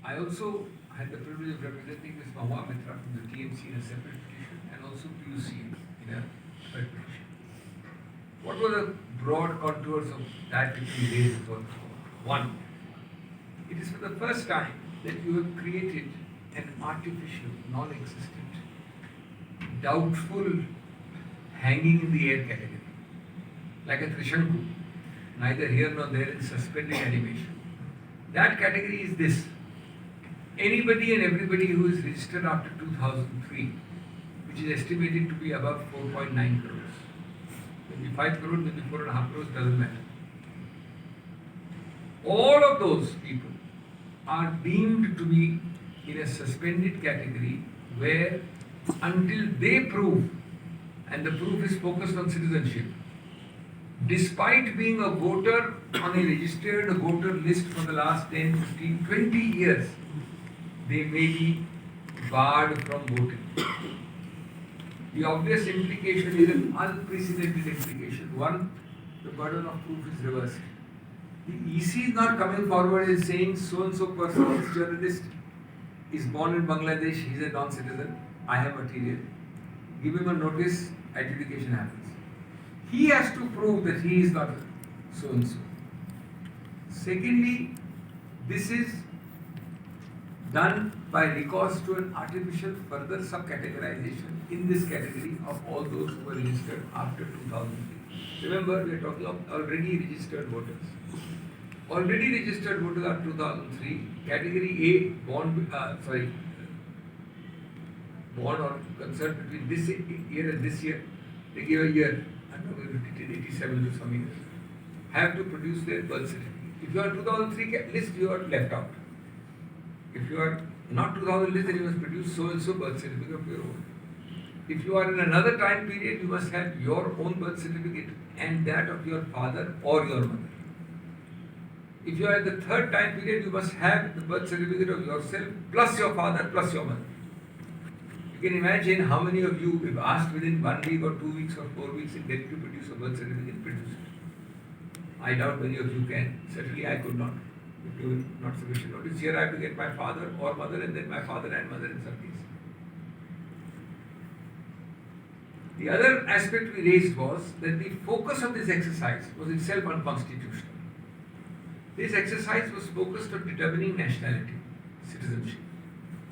I also had the privilege of representing Ms. Mahua Mitra from the TMC in a separate petition and also PUC in a third petition. What were the broad contours of that which we raised for? One, it is for the first time that you have created an artificial, non-existent, doubtful, hanging in the air category, like a Trishanku, neither here nor there in suspended animation. That category is this: anybody and everybody who is registered after 2003, which is estimated to be above 4.9 crores. Maybe 5 crores, maybe 4.5 crores, doesn't matter. All of those people are deemed to be in a suspended category where until they prove, and the proof is focused on citizenship, despite being a voter on a registered voter list for the last 10, 15, 20 years, they may be barred from voting. The obvious implication is an unprecedented implication. One, the burden of proof is reversed. The EC is not coming forward and saying so-and-so person, this journalist, is born in Bangladesh, he is a non-citizen, I have material. Give him a notice, adjudication happens. He has to prove that he is not so-and-so. Secondly, this is done by recourse to an artificial further subcategorization in this category of all those who were registered after 2003. Remember, we are talking of already registered voters. Already registered voters are 2003, category A, born or concerned between this year and this year, they give a year, I don't know, it is 87 to some years, have to produce their birth certificate. If you are 2003 list, you are left out. If you are not 2000 list, then you must produce so-and-so birth certificate of your own. If you are in another time period, you must have your own birth certificate and that of your father or your mother. If you are in the third time period, you must have the birth certificate of yourself plus your father plus your mother. You can imagine how many of you, if asked within 1 week or 2 weeks or 4 weeks in Delhi to produce a birth certificate, produce it. I doubt many of you can. Certainly I could not. If you not sufficient notice, here I have to get my father or mother and then my father and mother in some case. The other aspect we raised was that the focus of this exercise was itself unconstitutional. This exercise was focused on determining nationality, citizenship.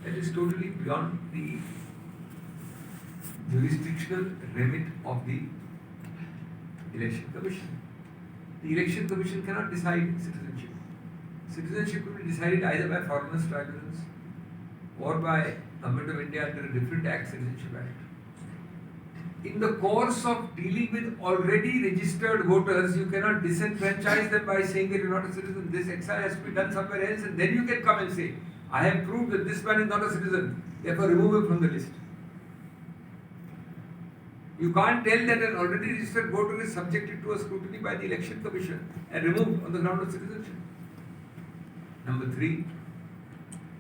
That is totally beyond the jurisdictional remit of the Election Commission. The Election Commission cannot decide citizenship. Citizenship will be decided either by foreigners tribunals or by Government of India under a different Act, Citizenship Act. In the course of dealing with already registered voters, you cannot disenfranchise them by saying that you are not a citizen. This exercise has to be done somewhere else, and then you can come and say, I have proved that this man is not a citizen, therefore remove him from the list. You can't tell that an already registered voter is subjected to a scrutiny by the Election Commission and removed on the ground of citizenship. Number 3,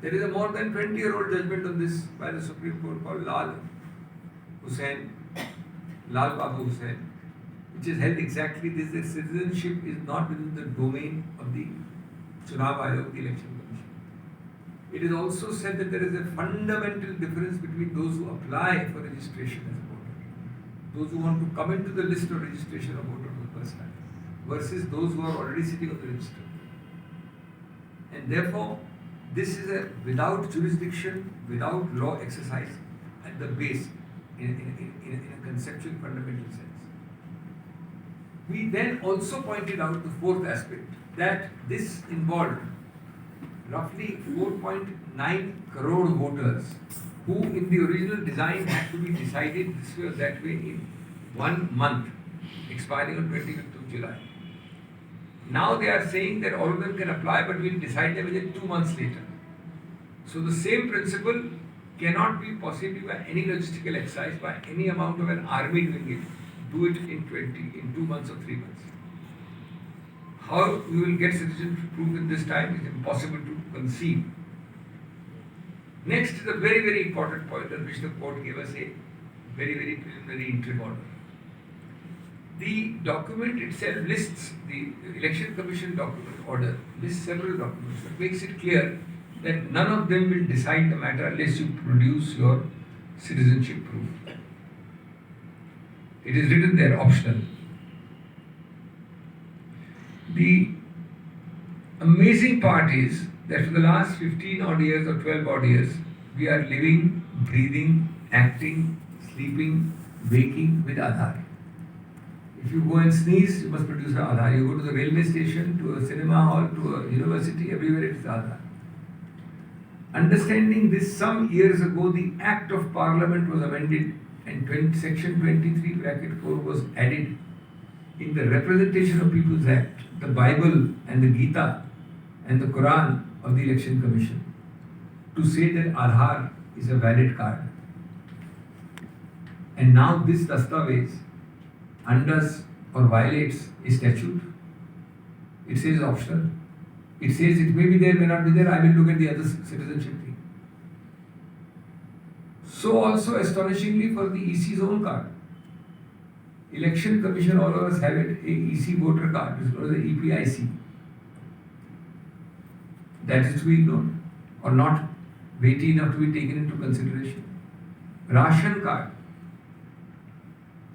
there is a more than 20-year-old judgment on this by the Supreme Court called Lal Babu Hussain, which has held exactly this, that citizenship is not within the domain of the Chunav Ayog, the Election Commission. It is also said that there is a fundamental difference between those who apply for registration as a voter, those who want to come into the list of registration of voter for the first time, versus those who are already sitting on the register. And therefore, this is a without jurisdiction, without law exercise at the base in a conceptual fundamental sense. We then also pointed out the fourth aspect, that this involved roughly 4.9 crore voters who in the original design had to be decided this way or that way in 1 month, expiring on 25th of July. Now they are saying that all of them can apply, but we'll decide them within 2 months later. So the same principle cannot be possibly by any logistical exercise, by any amount of an army doing it, do it in 2 months or 3 months. How we will get citizenship proof in this time is impossible to conceive. Next is a very, very important point on which the court gave us a very, very preliminary interim order. The document itself lists, the Election Commission document order lists several documents. It makes it clear that none of them will decide the matter unless you produce your citizenship proof. It is written there, optional. The amazing part is that for the last 15 odd years or 12 odd years, we are living, breathing, acting, sleeping, waking with Aadhaar. If you go and sneeze, you must produce an Aadhaar. You go to the railway station, to a cinema hall, to a university, everywhere it is Aadhaar. Understanding this, some years ago, the Act of Parliament was amended and Section 23 bracket 4 was added in the Representation of People's Act, the Bible and the Gita and the Quran of the Election Commission, to say that Aadhaar is a valid card. And now this Dastavez undoes or violates a statute. It says optional. It says it may be there, may not be there. I will look at the other citizenship thing. So also astonishingly for the EC's own card. Election Commission, all of us have it, a EC voter card, it's called the EPIC. That is to be ignored or not weighty enough to be taken into consideration. Ration card.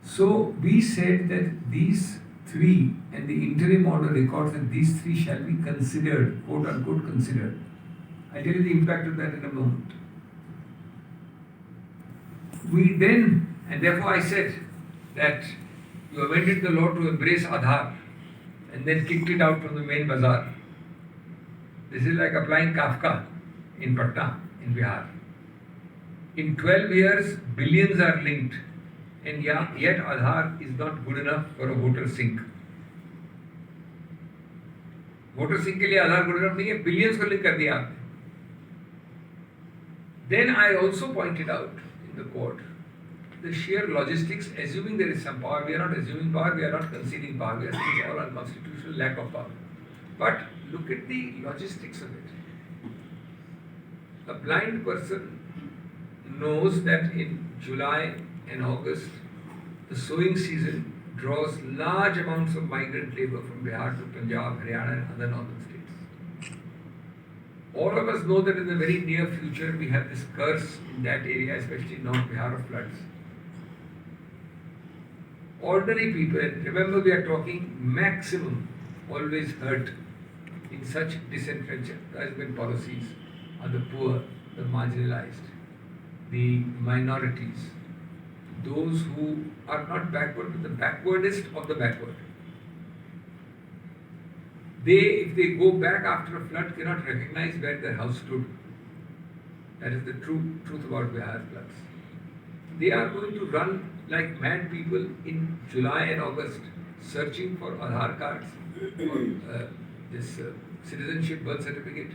So we said that these three, and the interim order records that these three shall be considered, quote unquote considered. I'll tell you the impact of that in a moment. We then, and therefore I said that you amended the law to embrace Aadhaar and then kicked it out from the main bazaar. This is like applying Kafka in Patna, in Bihar. In 12 years, billions are linked, and yet Aadhaar is not good enough for a voter sync. Voter sync के लिए Aadhaar good enough नहीं है, billions को link कर दिया आपने. Then I also pointed out in the court the sheer logistics, assuming there is some power. We are not assuming power, we are not conceding power, we are saying it's all unconstitutional, lack of power. But look at the logistics of it. A blind person knows that in July and August, the sowing season draws large amounts of migrant labor from Bihar to Punjab, Haryana and other northern states. All of us know that in the very near future we have this curse in that area, especially North Bihar, of floods. Ordinary people, remember we are talking maximum, always hurt in such disenfranchisement policies are the poor, the marginalized, the minorities, those who are not backward but the backwardest of the backward. They, if they go back after a flood, cannot recognize where their house stood. That is the truth about Bihar floods. They are going to run like mad people in July and August, searching for Aadhaar cards, for this citizenship birth certificate,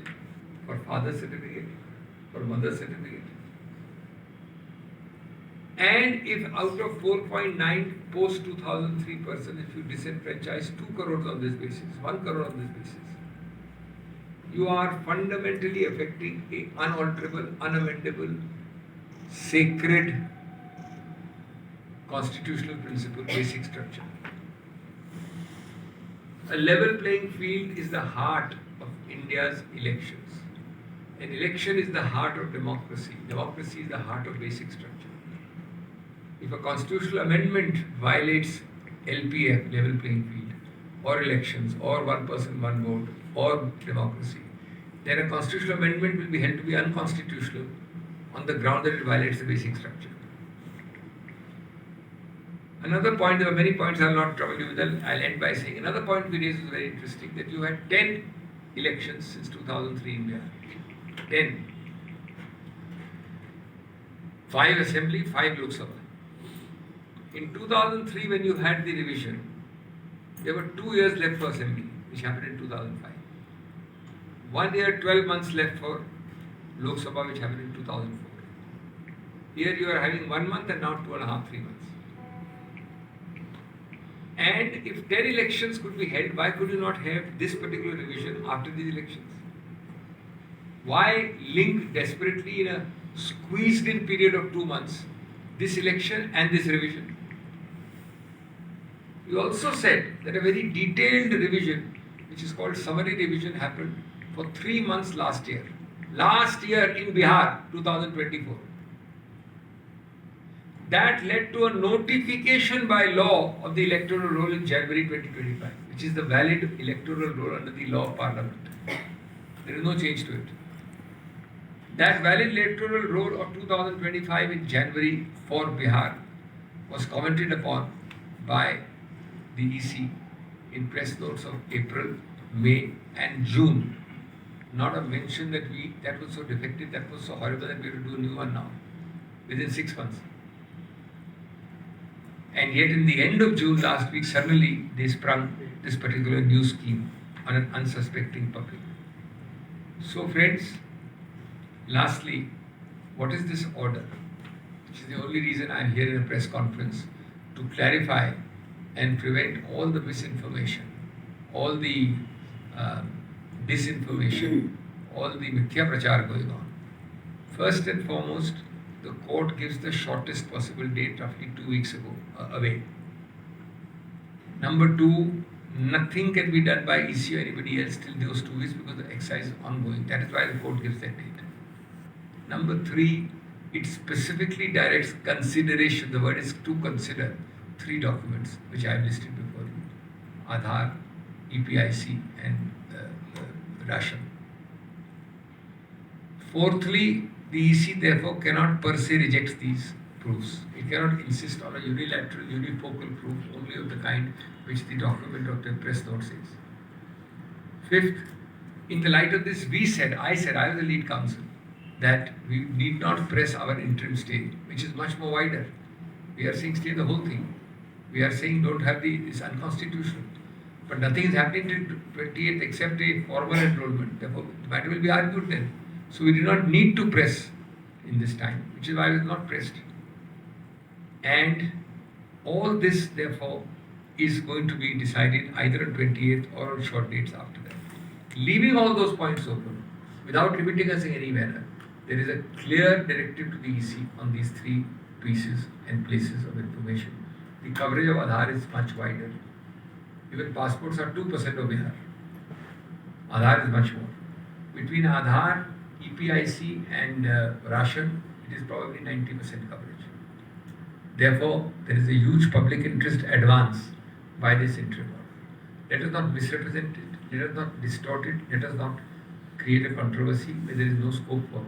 for father certificate, for mother certificate. And if out of 4.9 post 2003 persons, if you disenfranchise 2 crores on this basis, 1 crore on this basis, you are fundamentally affecting a unalterable, unamendable, sacred constitutional principle, basic structure. A level playing field is the heart of India's elections. An election is the heart of democracy. Democracy is the heart of basic structure. If a constitutional amendment violates LPF, level playing field, or elections, or one person, one vote, or democracy, then a constitutional amendment will be held to be unconstitutional on the ground that it violates the basic structure. Another point, there are many points I will not trouble you with, I'll end by saying, another point we raised was very interesting, that you had 10 elections since 2003 in Bihar. 10. 5 assembly, 5 Lok Sabha. In 2003, when you had the revision, there were 2 years left for assembly, which happened in 2005. 1 year, 12 months left for Lok Sabha, which happened in 2004. Here you are having 1 month and now 2.5, 3 months. And if 10 elections could be held, why could you not have this particular revision after these elections? Why link desperately in a squeezed in period of 2 months this election and this revision? You also said that a very detailed revision, which is called summary revision, happened for 3 months last year, last year in Bihar, 2024. That led to a notification by law of the electoral roll in January 2025, which is the valid electoral roll under the law of Parliament. There is no change to it. That valid electoral roll of 2025 in January for Bihar was commented upon by the EC in press notes of April, May, and June. Not a mention that was so defective, that was so horrible that we have to do a new one now, within 6 months. And yet, in the end of June last week, suddenly they sprung this particular new scheme on an unsuspecting public. So, friends, lastly, what is this order? Which is the only reason I am here in a press conference, to clarify and prevent all the misinformation, all the disinformation, all the mithya prachar going on. First and foremost, the court gives the shortest possible date, roughly 2 weeks away. Number two, nothing can be done by EC or anybody else till those 2 weeks because the exercise is ongoing. That is why the court gives that date. Number three, it specifically directs consideration. The word is to consider 3 documents which I have listed before you: Aadhaar, EPIC, and ration. Fourthly, the EC therefore cannot per se reject these proofs. It cannot insist on a unilateral, unifocal proof only of the kind which the document of the press note says. Fifth, in the light of this, I was the lead counsel, that we need not press our interim stay, which is much more wider. We are saying stay the whole thing. We are saying don't have it's unconstitutional. But nothing is happening till 28th except a formal enrollment. Therefore, the matter will be argued then. So we do not need to press in this time, which is why it was not pressed. And all this, therefore, is going to be decided either on 28th or on short dates after that. Leaving all those points open, without limiting us in any manner, there is a clear directive to the EC on these 3 pieces and places of information. The coverage of Aadhaar is much wider. Even passports are 2% of Bihar. Aadhaar is much more. Between Aadhaar, EPIC and ration, it is probably 90% coverage. Therefore, there is a huge public interest advance by this interim order. Let us not misrepresent it, let us not distort it, let us not create a controversy where there is no scope for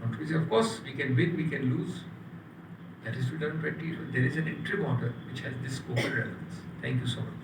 controversy. Of course, we can win, we can lose. That is to be done 20. There is an interim order which has this scope and relevance. Thank you so much.